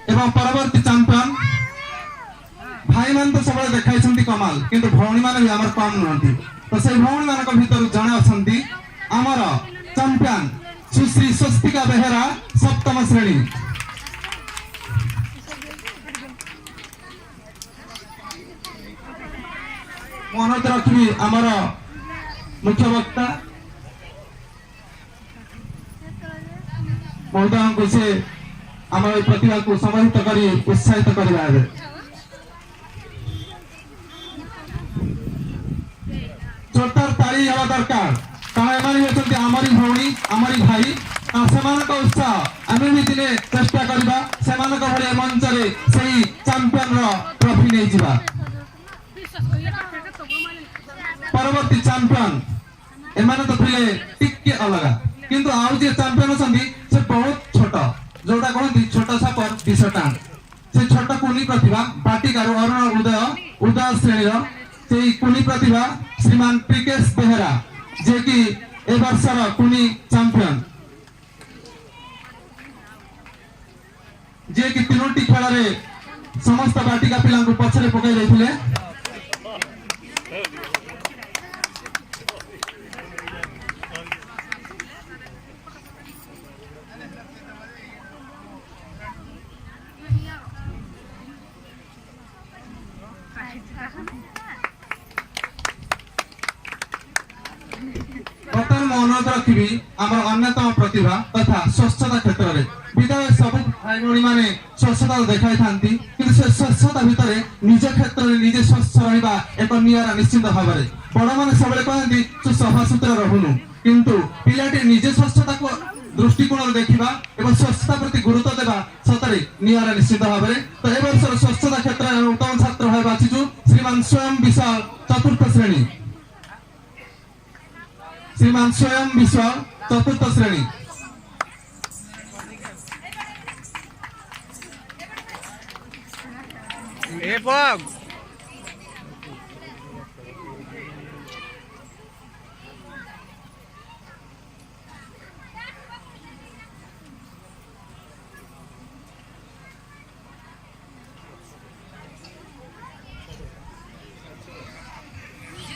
एवं परवर्ती चैंपियन भाई मान तो सब देखाई कमाल किंतु भौणी मान भी आमर कम नुहति तो से भौणी मान भीतर जड़े अच्छी आमर चैंपियन सुश्री स्वस्तिका बेहेरा सप्तम श्रेणी मनोज रखी आमर मुख्य वक्ता महोदय को से आम प्रतिभा को समाहित कर उत्साहित करवा जोरदार ताली हवा दरकार कारण एम आमरी भौणी आमरी भाई से उत्साह आम भी दिने चेष्टा करवा से मंच से चैंपियन ट्रॉफी नहीं जावा परवर्ती चैंपियन एमाने तो थे टिके अलग किंतु आउ जे चैंपियन अछंती से बहुत छोट जोटा कहती छोट सापर विष टाण से छोट कुनी प्रतिभा बाटिकार अरुण उदय श्रेणी से कुनी प्रतिभा श्रीमान प्रिकेश बेहेरा जे कि ए वर्षर कुनी चैंपियन जे कि तीनोटी खेल में समस्त बाटिका पिला पछरे पकई जाइथिले मनोज रखी आम अन्यतम प्रतिभा तथा स्वच्छता क्षेत्र में विद्यालय सब भाई भाई मैंने स्वच्छता देखाई था कि स्वच्छता भितर निज क्षेत्र में निजे स्वच्छ रहा एक निरा निश्चित भाव में बड़ मैंने सब कहते तू सफा सुतरा रहूनु किंतु पिलाटी निजे स्वच्छता को दृष्टिकोण देखा और स्वच्छता प्रति गुरुत्व देवा सतरे निरा निश्चित भाव में तो ए वर्ष स्वच्छता क्षेत्र में उत्तम छात्र भाई बाछिचु श्रीमान स्वयं विशाल चतुर्थ श्रेणी श्रीमान स्वयं विश्वाल चतुर्थ श्रेणी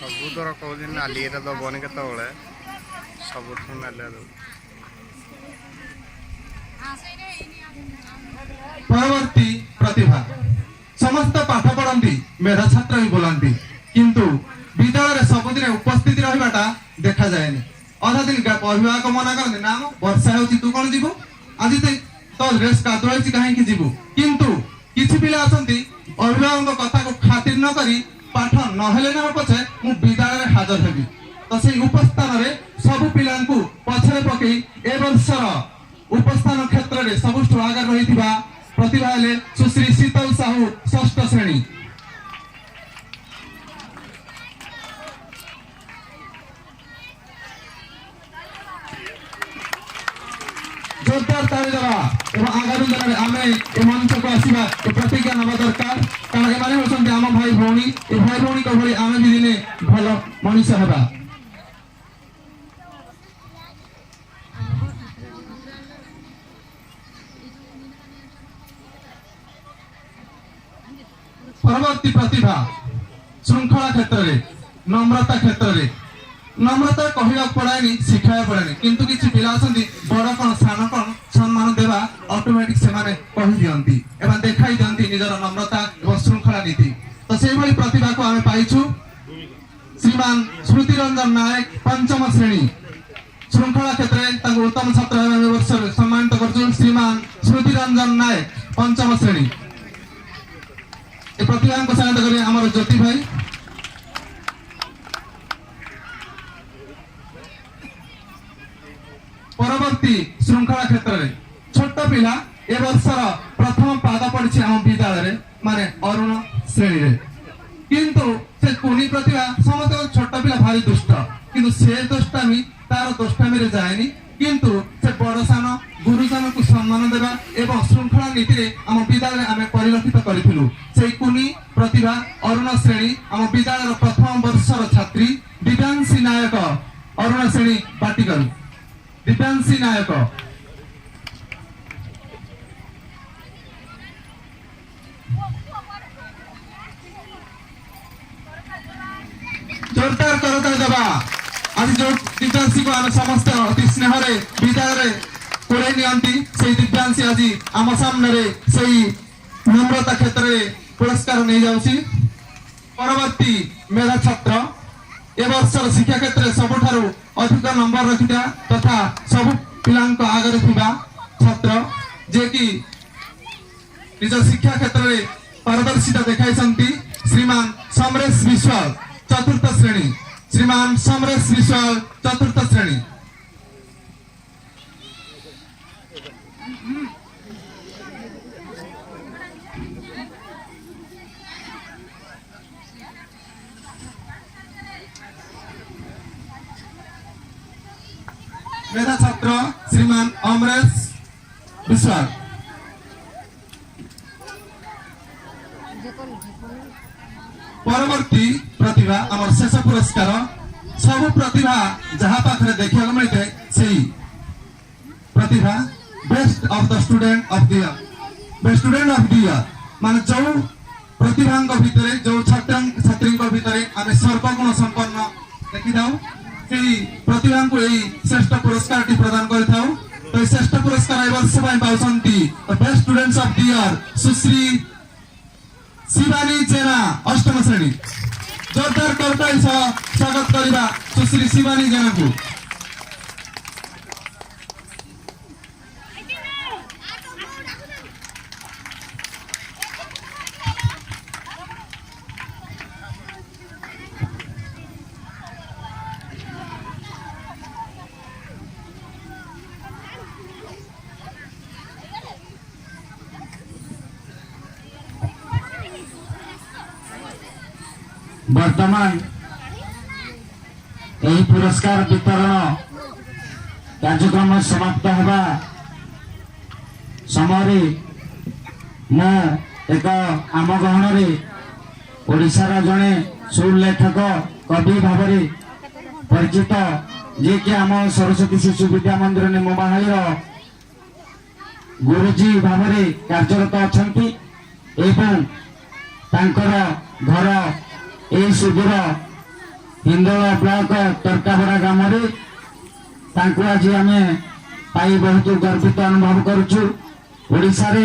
सबुदर कहूँ नाली दबन के सब परवर्ती प्रतिभा समस्त पाठ पढ़ती मेधा छात्र भी बोलती किंतु विद्यालय सबुदिन उपस्थित रहा देखा जाए अधा दिन अभिभावक मना करते ना वर्षा हो तू कौन जीवु आज तो ड्रेस कादुआई कहीं जीवु किंतु किसी पिला आसती अभिभावक कथा को खातिर न करी पाठ नहेले ना पछे मु विद्यालय हाजर हेबी तो से उपस्थान रे सब पिला पछरे पकई ए वर्षर उपस्थान क्षेत्र में सबुठ आगे रही प्रतिभा हेले सुश्री शीतल साहू षष्ठ श्रेणी जोरदार ताली देवा एवं आगामी दिन में आम ए मंच को आसवा प्रतिज्ञा नवा दरकार कारण एमाने होछन्ते आम भाई भौणी ए भाई भौणी को भली आमे भी दिने भल मनुष्य हेबा परवर्ती प्रतिभा श्रृंखला क्षेत्र में नम्रता क्षेत्र में नम्रता कहवा पड़ानी शिखाया पड़ानी किंतु किसी पिला बड़ कौन सान कौन सम्मान देवा ऑटोमेटिक से माने कहि दियंती एवं देखाई दियंती निजर नम्रता एवं श्रृंखला नीति तो से भली प्रतिभा को आमे पाइछु श्रीमान स्मृति रंजन नायक पंचम श्रेणी श्रृंखला क्षेत्र में उत्तम छात्र वर्ष सम्मानित कर श्रीमान स्मृति रंजन नायक पंचम श्रेणी प्रतिभा को स्वागत करें आम ज्योति भाई परवर्ती श्रृंखला क्षेत्र में छोट पिला ए वर्षर प्रथम पाद पड़ी आम विद्यालय माने अरुण श्रेणी रे किंतु से कुनी प्रतिभा समस्त छोट पिला भारी दुष्ट किंतु से दुष्टामी तार दुष्टामी रे जाएनी किंतु से बड़ सान गुरुजन को सम्मान देवा एवं श्रृंखला नीति रे आम विद्यालय आम परिलक्षित करिथिलु से कुनी प्रतिभा अरुण श्रेणी आम विद्यालय प्रथम वर्षर छात्री दिव्यांशी नायक अरुण श्रेणी बाटिकरू दिव्यांशी नायक आज जो दिव्यांशी को आम समस्त अति स्नेह विद्यालय कोड़े नियंती से दिव्यांशी आज आम सामने से नम्रता क्षेत्र में पुरस्कार नहीं जाउची। परवर्ती मेधा छात्र ए वर्षर शिक्षा क्षेत्र में सबुठारु अधिक नंबर रखिता तथा सब पिलांक आगे थिबा छात्र जे कि निज शिक्षा क्षेत्र में पारदर्शिता देखाइसंती श्रीमान समरेश विश्वाल चतुर्थ श्रेणी। श्रीमान समरेश विश्वाल चतुर्थ श्रेणी। मेधा छात्र श्रीमान अमरेश विश्वाल। परवर्ती प्रतिभा आम शेष पुरस्कार सब प्रतिभा जहाँ पाखे देखा मिलता है से प्रतिभा best of the student of the year. Best student of the year मान जो प्रतिभा भितर जो छात्र छात्री भितर आम सर्वगुण संपन्न देखी था प्रतिभा को यही श्रेष्ठ पुरस्कार प्रदान करता। तो श्रेष्ठ पुरस्कार वर्ष पाउछंती best students of the year Sushri Shivani Jena अष्टम श्रेणी। जोरदार करताली स्वागत करवा सुश्री शिवानी जेना को। वर्तमान यही पुरस्कार वितरण कार्यक्रम समाप्त होगा समय मु एक आम गहन ओडिशार जड़े सुलेखक कवि भाव परिचित जे कि आम सरस्वती शिशु विद्या मंदिर निमबाहाली गुरुजी भाव कार्यरत अच्छा एवं तांकर घर ए सुदूर हिंदोल ब्लॉक तरकापड़ा ग्राम आज आम पाई बहुत गर्वित अनुभव करुचु। ओडिशा रे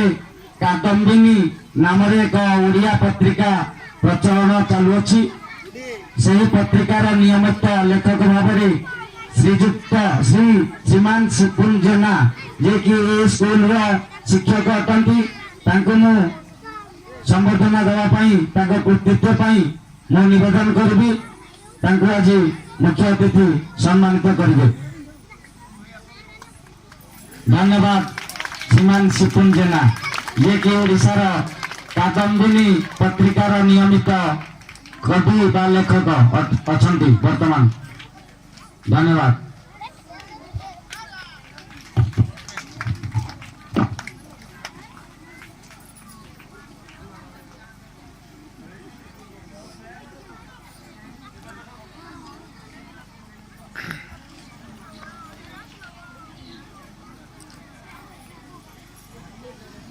कादम्बिनी नाम एक ओडिया पत्रिका प्रचलन चालुअछि। सही पत्रिकार नियमित लेखक भाव श्रीजुक्त श्रीमान सिपुन जेना जे कि स्कूल शिक्षक अटंती संबर्धना देवाई कृतित्व मु निवेदन करी आज मुख्य अतिथि सम्मानित करेंगे। धन्यवाद श्रीमान सिपुन जेना ये कि ओडिशार कादम्बिनी पत्रिकार नियमित कवि बा लेखक अच्छा वर्तमान। धन्यवाद।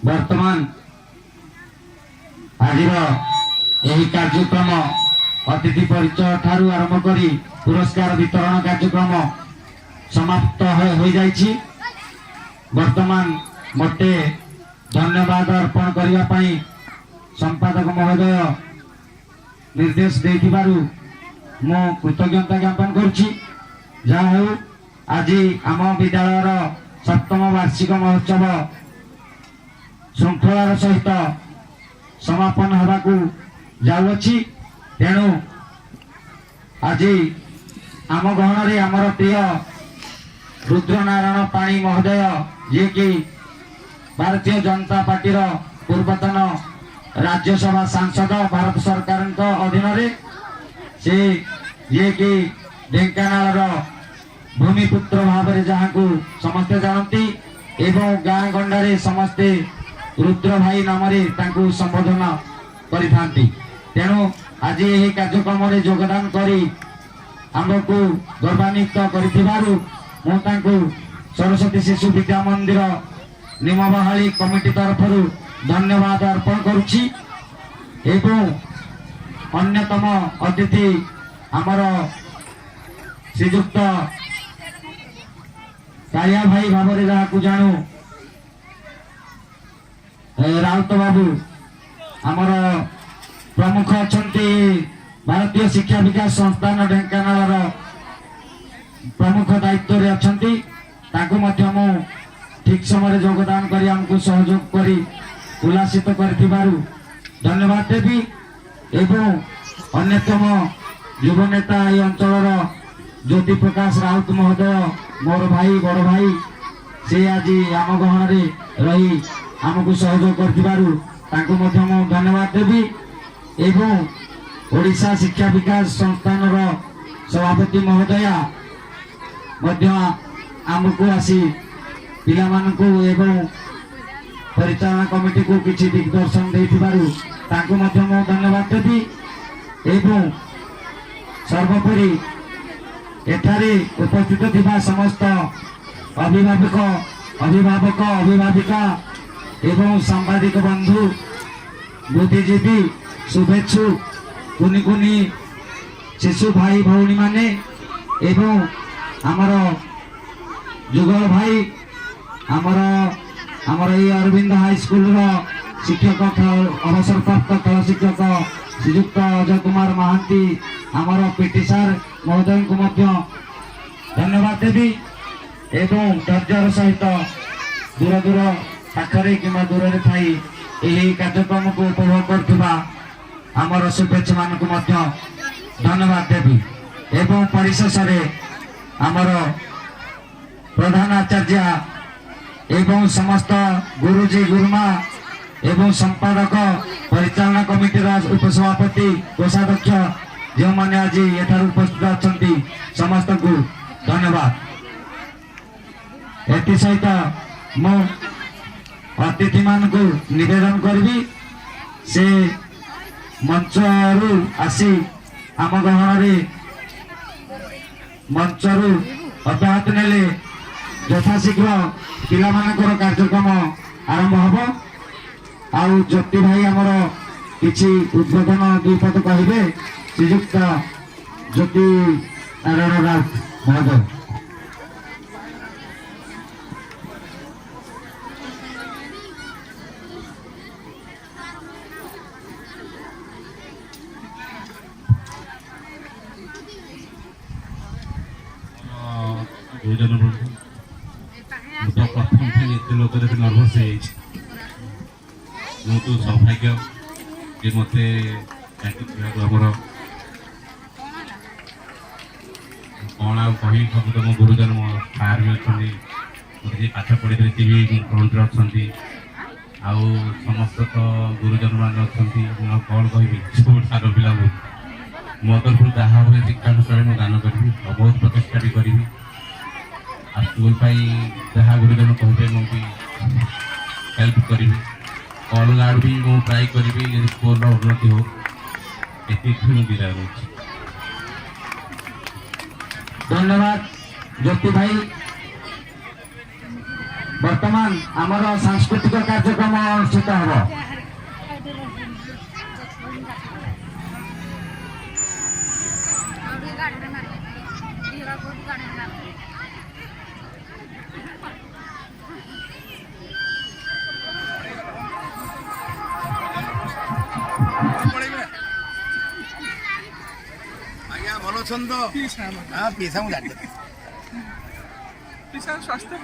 वर्तमान आज यही कार्यक्रम अतिथि परिचय ठारू आरंभ करी पुरस्कार वितरण कार्यक्रम समाप्त हो जाइछि। वर्तमान मते धन्यवाद अर्पण करिया पई संपादक महोदय निर्देश देथिबारु मो कृतज्ञता ज्ञापन करुछि। जहा हो आज आम विद्यालयर सप्तम वार्षिक महोत्सव श्रृंखलार सहित समापन होगाकू जाउछि। तेणु आज आम गहन आमर प्रिय रुद्रनारायण पाणी महोदय जे कि भारतीय जनता पार्टी पूर्वतन राज्यसभा सांसद भारत सरकार अधीन से ये कि ढेंकानाल भूमिपुत्र भाव जहाँ को समस्ते जानती एवं गाँ गंडारे समस्ते रुद्र भाई नाम संबोधन करि। तेणु आज यही कार्यक्रम में योगदान करी आमको गौरवान्वित करिथिबारु मु तांकु सरस्वती शिशु विद्या मंदिर निमबाहाली कमिटी तरफ धन्यवाद अर्पण करुछि। एवं अन्यतम अतिथि आमर ଶ୍ରୀଯୁକ୍ତ କାଳିଆ ଭାଇ ଭାବରେ ଯାହାକୁ ଜାଣୁ ରାଉତ ବାବୁ ଆମର ପ୍ରମୁଖ ଅଛନ୍ତି ଭାରତୀୟ ଶିକ୍ଷା ବିକାଶ ସଂସ୍ଥାନ ଢେଙ୍କାନାଳର ପ୍ରମୁଖ ଦାୟିତ୍ୱରେ ଅଛନ୍ତି। ତାଙ୍କୁ ମଧ୍ୟ ମୁଁ ଠିକ ସମୟରେ ଯୋଗଦାନ କରି ଆମକୁ ସହଯୋଗ କରି ଉଲ୍ଲାସିତ କରିଥିବାରୁ ଧନ୍ୟବାଦ ଦେବି। ଏବଂ ଅନ୍ୟତମ ଯୁବ ନେତା ଏହି ଅଞ୍ଚଳର ଜ୍ୟୋତି ପ୍ରକାଶ ରାଉତ ମହୋଦୟ ମୋର ଭାଇ ବଡ଼ ଭାଇ, ସେ ଆଜି ଆମ ଗହଣରେ ରହି ଆମକୁ ସହଯୋଗ କରିଥିବାରୁ ତାଙ୍କୁ ମଧ୍ୟ ମୁଁ ଧନ୍ୟବାଦ ଦେବି। ଏବଂ ଓଡ଼ିଶା ଶିକ୍ଷା ବିକାଶ ସଂସ୍ଥାନର ସଭାପତି ମହୋଦୟା ମଧ୍ୟ ଆମକୁ ଆସି ପିଲାମାନଙ୍କୁ ଏବଂ ପରିଚାଳନା କମିଟିକୁ କିଛି ଦିଗଦର୍ଶନ ଦେଇଥିବାରୁ ତାଙ୍କୁ ମଧ୍ୟ ମୁଁ ଧନ୍ୟବାଦ ଦେବି। ଏବଂ ସର୍ବୋପରି ଏଠାରେ ଉପସ୍ଥିତ ଥିବା ସମସ୍ତ ଅଭିଭାବକ ଅଭିଭାବିକା ଏବଂ ସାମ୍ବାଦିକ ବନ୍ଧୁ, ବୁଦ୍ଧିଜୀବୀ, ଶୁଭେଚ୍ଛୁ, କୁନି କୁନି ଶିଶୁ ଭାଇ ଭଉଣୀମାନେ ଏବଂ ଆମର ଯୁଗଳ ଭାଇ, ଆମର ଏଇ ଅରବିନ୍ଦ ହାଇସ୍କୁଲର ଶିକ୍ଷକ ଅବସରପ୍ରାପ୍ତ ଖେଳ ଶିକ୍ଷକ ଶ୍ରୀଯୁକ୍ତ ଅଜୟ କୁମାର ମହାନ୍ତି, ଆମର ପିଟି ସାର୍ ମହୋଦୟଙ୍କୁ ମଧ୍ୟ ଧନ୍ୟବାଦ ଦେବି। ଏବଂ ଧୈର୍ଯ୍ୟର ସହିତ ଦୂର ପାଖରେ କିମ୍ବା ଦୂରରେ ଥାଇ ଏହି କାର୍ଯ୍ୟକ୍ରମକୁ ଉପଭୋଗ କରୁଥିବା ଆମର ଶୁଭେଚ୍ଛୁମାନଙ୍କୁ ମଧ୍ୟ ଧନ୍ୟବାଦ ଦେବି। ଏବଂ ପରିଶେଷରେ ଆମର ପ୍ରଧାନ ଆଚାର୍ଯ୍ୟ ଏବଂ ସମସ୍ତ ଗୁରୁଜୀ ଗୁରୁମା ଏବଂ ସମ୍ପାଦକ ପରିଚାଳନା କମିଟିର ଉପସଭାପତି କୋଷାଧ୍ୟକ୍ଷ ଯେଉଁମାନେ ଆଜି ଏଠାରେ ଉପସ୍ଥିତ ଅଛନ୍ତି ସମସ୍ତଙ୍କୁ ଧନ୍ୟବାଦ। ଏଥିସହିତ ମୁଁ ଅତିଥିମାନଙ୍କୁ ନିବେଦନ କରିବି ସେ ମଞ୍ଚରୁ ଆସି ଆମ ଗହଣରେ ମଞ୍ଚରୁ ଅବ୍ୟାହତି ନେଲେ ଯଥାଶୀଘ୍ର ପିଲାମାନଙ୍କର କାର୍ଯ୍ୟକ୍ରମ ଆରମ୍ଭ ହେବ। ଆଉ ଜ୍ୟୋତି ଭାଇ ଆମର କିଛି ଉଦ୍ବୋଧନ ଦୁଇପଦ କହିବେ। ଶ୍ରୀଯୁକ୍ତ ଜ୍ୟୋତି ନାରାୟଣ ରାଉତ ମହୋଦୟ। ଗୁରୁଜନ ବନ୍ଧୁ, ମୁଁ ତ ପ୍ରଥମ ପାଇଁ ଏତେ ଲୋକ ଦେଖି ନର୍ଭସ୍ ହେଇଯାଇଛି। ମୁଁ ତ ସୌଭାଗ୍ୟ ଯେ ମୋତେ ଡାକିଥିବାରୁ ଆମର କ'ଣ ଆଉ କହିବି, ସବୁ ତ ମୋ ଗୁରୁଜନ ମୋ ସାର୍ ବି ଅଛନ୍ତି, ମୋତେ ଯିଏ ପାଠ ପଢ଼ିଥିଲେ ସିଏ ବି ଫ୍ରଣ୍ଟରେ ଅଛନ୍ତି, ଆଉ ସମସ୍ତ ତ ଗୁରୁଜନମାନେ ଅଛନ୍ତି। ମୁଁ ଆଉ କ'ଣ କହିବି, ସବୁ ସାନ ପିଲା ବହୁତ। ମୋ ତରଫରୁ ଯାହା ହୁଏ ଶିକ୍ଷାନୁଷ୍ଠାନରେ ମୁଁ ଦାନ କରିବି ଆଉ ବହୁତ ପ୍ରଚେଷ୍ଟା ବି କରିବି। ଆଉ ସ୍କୁଲ ପାଇଁ ଯାହା ଗୁରୁଜନ କହିବେ ମୁଁ ବି ହେଲ୍ପ କରିବି। ଅଲଗା ଆଡ଼ୁ ବି ମୁଁ ଟ୍ରାଏ କରିବି ଯଦି ସ୍କୁଲର ଉନ୍ନତି ହଉ। ଏତିକି ମୁଁ ବିଦାୟ ରହୁଛି। ଧନ୍ୟବାଦ ଜ୍ୟୋତି ଭାଇ। ବର୍ତ୍ତମାନ ଆମର ସାଂସ୍କୃତିକ କାର୍ଯ୍ୟକ୍ରମ ଅନୁଷ୍ଠିତ ହେବ। ଆଜ୍ଞା ଭଲ ଅଛନ୍ତି ତ? ପିସା ମୁଁ ଜାଣିଥିଲି। ସ୍ୱାସ୍ଥ୍ୟ